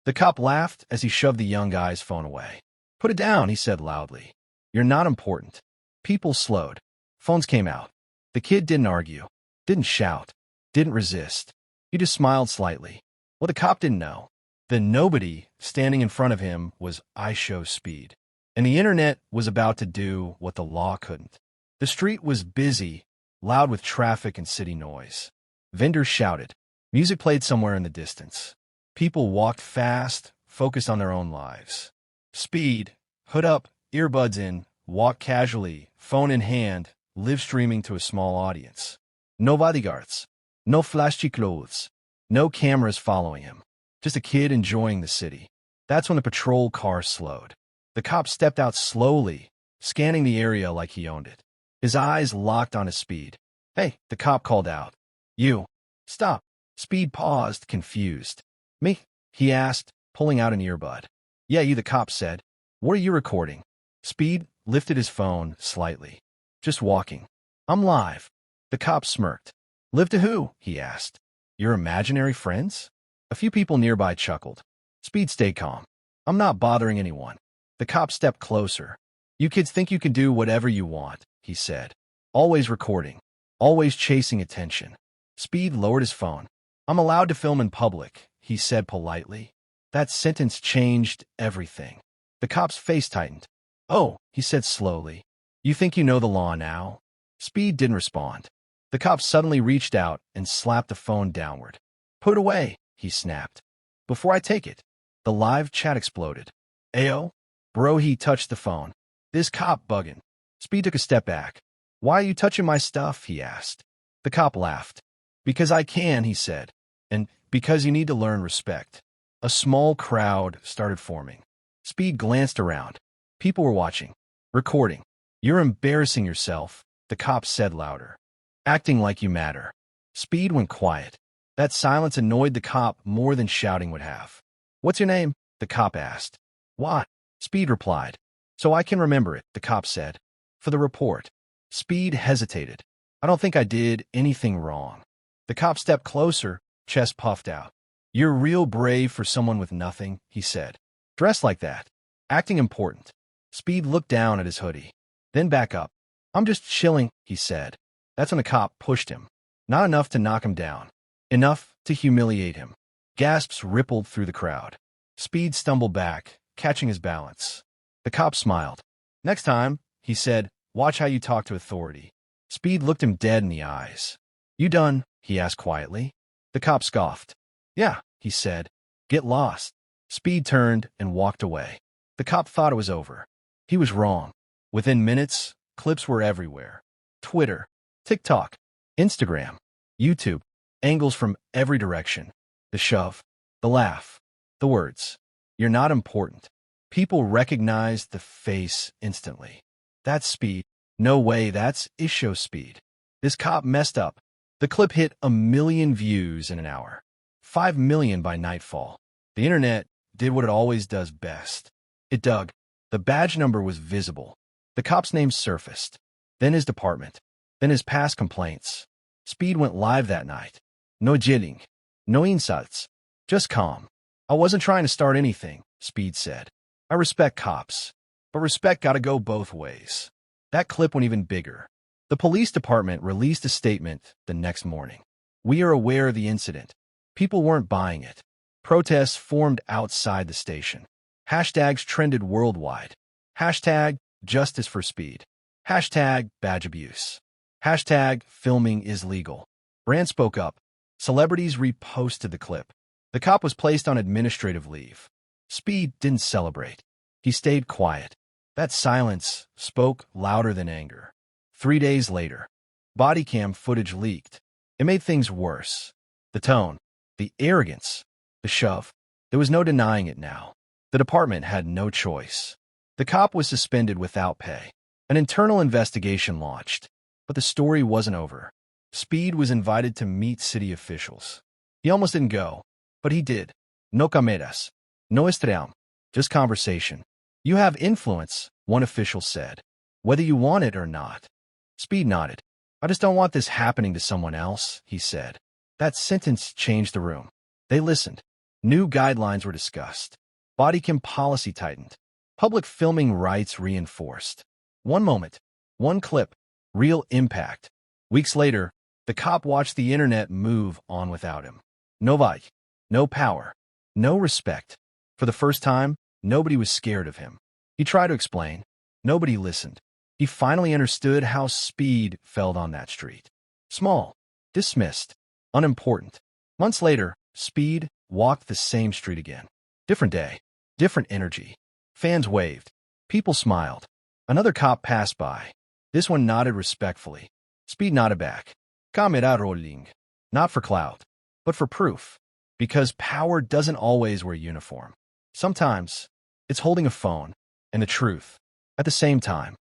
The cop laughed as he shoved the young guy's phone away. Put it down, he said loudly. You're not important. People slowed. Phones came out. The kid didn't argue, didn't shout, didn't resist. He just smiled slightly. What the cop didn't know, the nobody standing in front of him was Ishowspeed. And the internet was about to do what the law couldn't. The street was busy, loud with traffic and city noise. Vendors shouted. Music played somewhere in the distance. People walked fast, focused on their own lives. Speed, hood up, earbuds in, walked casually, phone in hand, live streaming to a small audience. No bodyguards, no flashy clothes, no cameras following him. Just a kid enjoying the city. That's when the patrol car slowed. The cop stepped out slowly, scanning the area like he owned it. His eyes locked on his Speed. Hey, the cop called out. You. Stop. Speed paused, confused. Me? He asked, pulling out an earbud. Yeah, you, the cop said. What are you recording? Speed lifted his phone slightly. Just walking. I'm live. The cop smirked. Live to who? He asked. Your imaginary friends? A few people nearby chuckled. Speed stayed calm. I'm not bothering anyone. The cop stepped closer. You kids think you can do whatever you want, he said. Always recording. Always chasing attention. Speed lowered his phone. I'm allowed to film in public, he said politely. That sentence changed everything. The cop's face tightened. Oh, he said slowly. You think you know the law now? Speed didn't respond. The cop suddenly reached out and slapped the phone downward. Put it away, he snapped. Before I take it. The live chat exploded. Ayo? Bro, he touched the phone. This cop bugging. Speed took a step back. Why are you touching my stuff? He asked. The cop laughed. Because I can, he said. And because you need to learn respect. A small crowd started forming. Speed glanced around. People were watching. Recording. You're embarrassing yourself, the cop said louder. Acting like you matter. Speed went quiet. That silence annoyed the cop more than shouting would have. What's your name? The cop asked. What? Speed replied. So I can remember it, the cop said. For the report. Speed hesitated. I don't think I did anything wrong. The cop stepped closer, chest puffed out. You're real brave for someone with nothing, he said. Dressed like that. Acting important. Speed looked down at his hoodie. Then back up. I'm just chilling, he said. That's when the cop pushed him. Not enough to knock him down. Enough to humiliate him. Gasps rippled through the crowd. Speed stumbled back, catching his balance. The cop smiled. Next time, he said, watch how you talk to authority. Speed looked him dead in the eyes. You done? He asked quietly. The cop scoffed. Yeah, he said. Get lost. Speed turned and walked away. The cop thought it was over. He was wrong. Within minutes, clips were everywhere. Twitter, TikTok, Instagram, YouTube, angles from every direction. The shove, the laugh, the words. You're not important. People recognized the face instantly. That's Speed. No way, that's Ishowspeed. This cop messed up. The clip hit 1 million views in an hour. 5 million by nightfall. The internet did what it always does best. It dug. The badge number was visible. The cop's name surfaced. Then his department. Then his past complaints. Speed went live that night. No jilling. No insults. Just calm. I wasn't trying to start anything, Speed said. I respect cops. But respect gotta go both ways. That clip went even bigger. The police department released a statement the next morning. We are aware of the incident. People weren't buying it. Protests formed outside the station. Hashtags trended worldwide. Hashtag justice for Speed. Hashtag badge abuse. Hashtag filming is legal. Brands spoke up. Celebrities reposted the clip. The cop was placed on administrative leave. Speed didn't celebrate. He stayed quiet. That silence spoke louder than anger. 3 days later, body cam footage leaked. It made things worse. The tone, the arrogance, the shove. There was no denying it now. The department had no choice. The cop was suspended without pay. An internal investigation launched. But the story wasn't over. Speed was invited to meet city officials. He almost didn't go, but he did. No cameras. No estrellam. Just conversation. You have influence, one official said. Whether you want it or not. Speed nodded. I just don't want this happening to someone else, he said. That sentence changed the room. They listened. New guidelines were discussed. Body cam policy tightened. Public filming rights reinforced. One moment, one clip, real impact. Weeks later, the cop watched the internet move on without him. No vibe, no power, no respect. For the first time, nobody was scared of him. He tried to explain. Nobody listened. He finally understood how speed felt on that street. Small, dismissed, unimportant. Months later, Speed walked the same street again. Different day, different energy. Fans waved. People smiled. Another cop passed by. This one nodded respectfully. Speed nodded back. Camera rolling. Not for clout, but for proof. Because power doesn't always wear uniform. Sometimes, it's holding a phone and the truth at the same time.